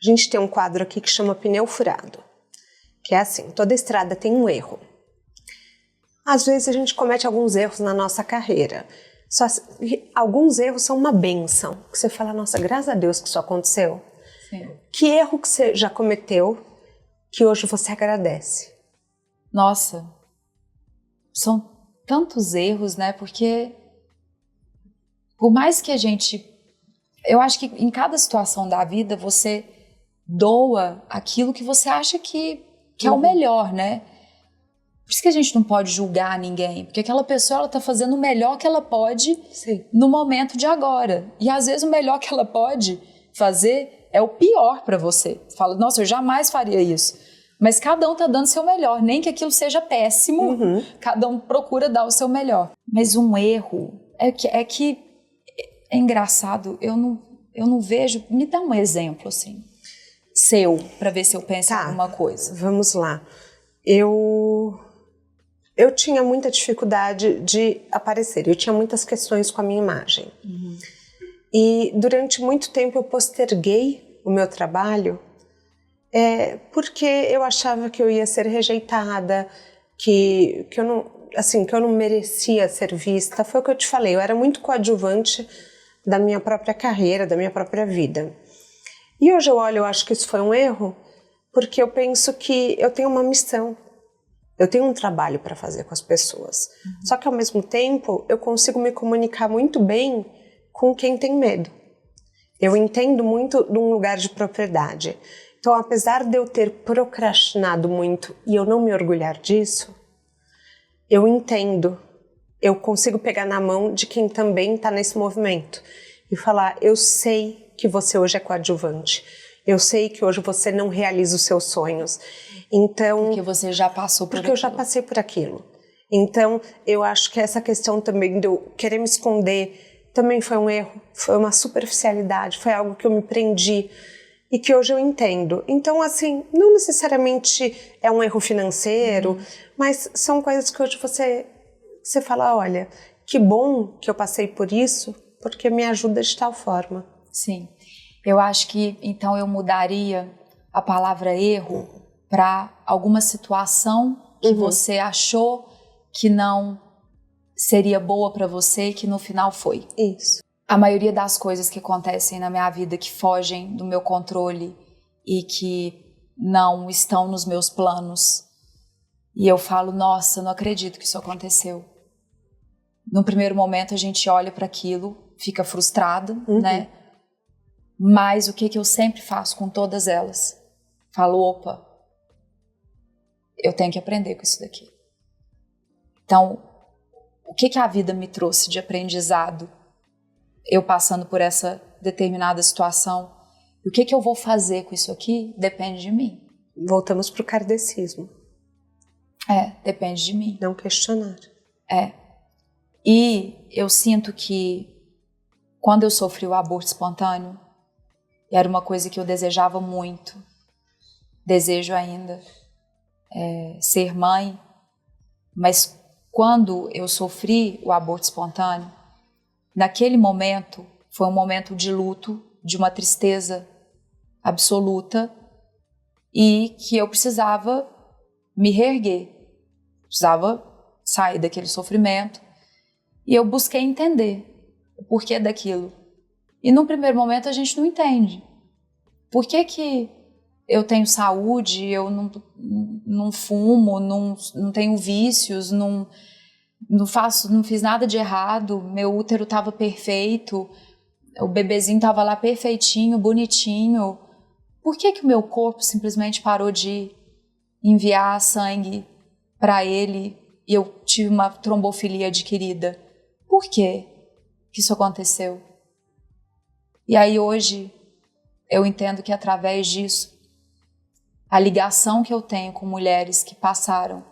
A gente tem um quadro aqui que chama pneu furado, que é assim, toda estrada tem um erro. Às vezes a gente comete alguns erros na nossa carreira. Alguns erros são uma bênção, que você fala, nossa, graças a Deus que isso aconteceu. Sim. Que erro que você já cometeu que hoje você agradece? Nossa, são tantos erros, né? Porque por mais que a gente... Eu acho que em cada situação da vida você doa aquilo que você acha que é o melhor, né? Por isso que a gente não pode julgar ninguém, porque aquela pessoa ela tá fazendo o melhor que ela pode no momento de agora. E às vezes o melhor que ela pode fazer é o pior para você. Você fala, nossa, eu jamais faria isso. Mas cada um tá dando o seu melhor, nem que aquilo seja péssimo, cada um procura dar o seu melhor. Mas um erro é engraçado, eu não vejo. Me dá um exemplo assim, seu, para ver se eu penso em alguma coisa. Vamos lá. Eu tinha muita dificuldade de aparecer, eu tinha muitas questões com a minha imagem. E durante muito tempo eu posterguei o meu trabalho porque eu achava que eu ia ser rejeitada, que eu não merecia ser vista. Foi o que eu te falei, eu era muito coadjuvante da minha própria carreira, da minha própria vida. E hoje eu olho, eu acho que isso foi um erro, porque eu penso que eu tenho uma missão. Eu tenho um trabalho para fazer com as pessoas. Só que ao mesmo tempo eu consigo me comunicar muito bem com quem tem medo. Eu entendo muito de um lugar de propriedade. Então, apesar de eu ter procrastinado muito e eu não me orgulhar disso, eu entendo. Eu consigo pegar na mão de quem também está nesse movimento e falar, eu sei que você hoje é coadjuvante. Eu sei que hoje você não realiza os seus sonhos. Então, porque você já passou por aquilo. Porque eu já passei por aquilo. Então, eu acho que essa questão também de eu querer me esconder também foi um erro, foi uma superficialidade, foi algo que eu me prendi e que hoje eu entendo. Então, assim, não necessariamente é um erro financeiro, mas são coisas que hoje você fala, olha, que bom que eu passei por isso, porque me ajuda de tal forma. Sim. Eu acho que, então, eu mudaria a palavra erro para alguma situação que você achou que não seria boa para você e que no final foi. Isso. A maioria das coisas que acontecem na minha vida que fogem do meu controle e que não estão nos meus planos. E eu falo, nossa, não acredito que isso aconteceu. No primeiro momento a gente olha para aquilo, fica frustrado, né? Mas o que eu sempre faço com todas elas? Falo, opa, eu tenho que aprender com isso daqui. Então, o que a vida me trouxe de aprendizado, eu passando por essa determinada situação, e o que eu vou fazer com isso aqui, depende de mim. Voltamos para o kardecismo. Depende de mim. Não questionar. E eu sinto que quando eu sofri o aborto espontâneo, era uma coisa que eu desejava muito, desejo ainda, ser mãe, mas quando eu sofri o aborto espontâneo, naquele momento foi um momento de luto, de uma tristeza absoluta e que eu precisava me reerguer, precisava sair daquele sofrimento e eu busquei entender o porquê daquilo. E no primeiro momento a gente não entende. Por que eu tenho saúde, eu não fumo, não tenho vícios, não fiz nada de errado, meu útero estava perfeito, o bebezinho estava lá perfeitinho, bonitinho. Por que o meu corpo simplesmente parou de enviar sangue para ele e eu tive uma trombofilia adquirida? Por que isso aconteceu? E aí hoje eu entendo que através disso, a ligação que eu tenho com mulheres que passaram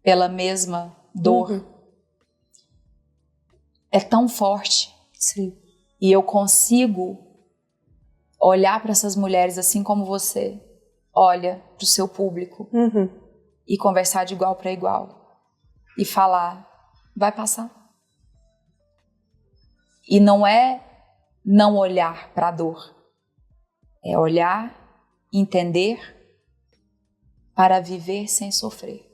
pela mesma dor é tão forte. Sim. E eu consigo olhar para essas mulheres assim como você olha para o seu público e conversar de igual para igual e falar, vai passar. E não é não olhar para a dor, É olhar, entender, para viver sem sofrer.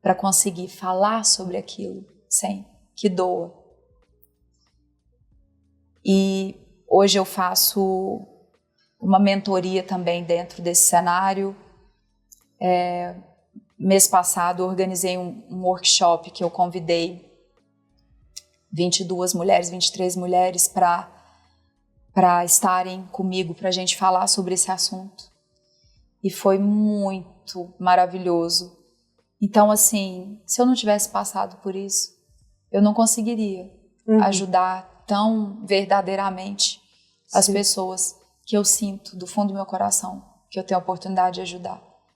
Para conseguir falar sobre aquilo sem que doa. E hoje eu faço uma mentoria também dentro desse cenário. Mês passado eu organizei um workshop que eu convidei 22 mulheres, 23 mulheres para estarem comigo, para a gente falar sobre esse assunto. E foi muito maravilhoso. Então, assim, se eu não tivesse passado por isso, eu não conseguiria ajudar tão verdadeiramente as pessoas que eu sinto do fundo do meu coração, que eu tenho a oportunidade de ajudar.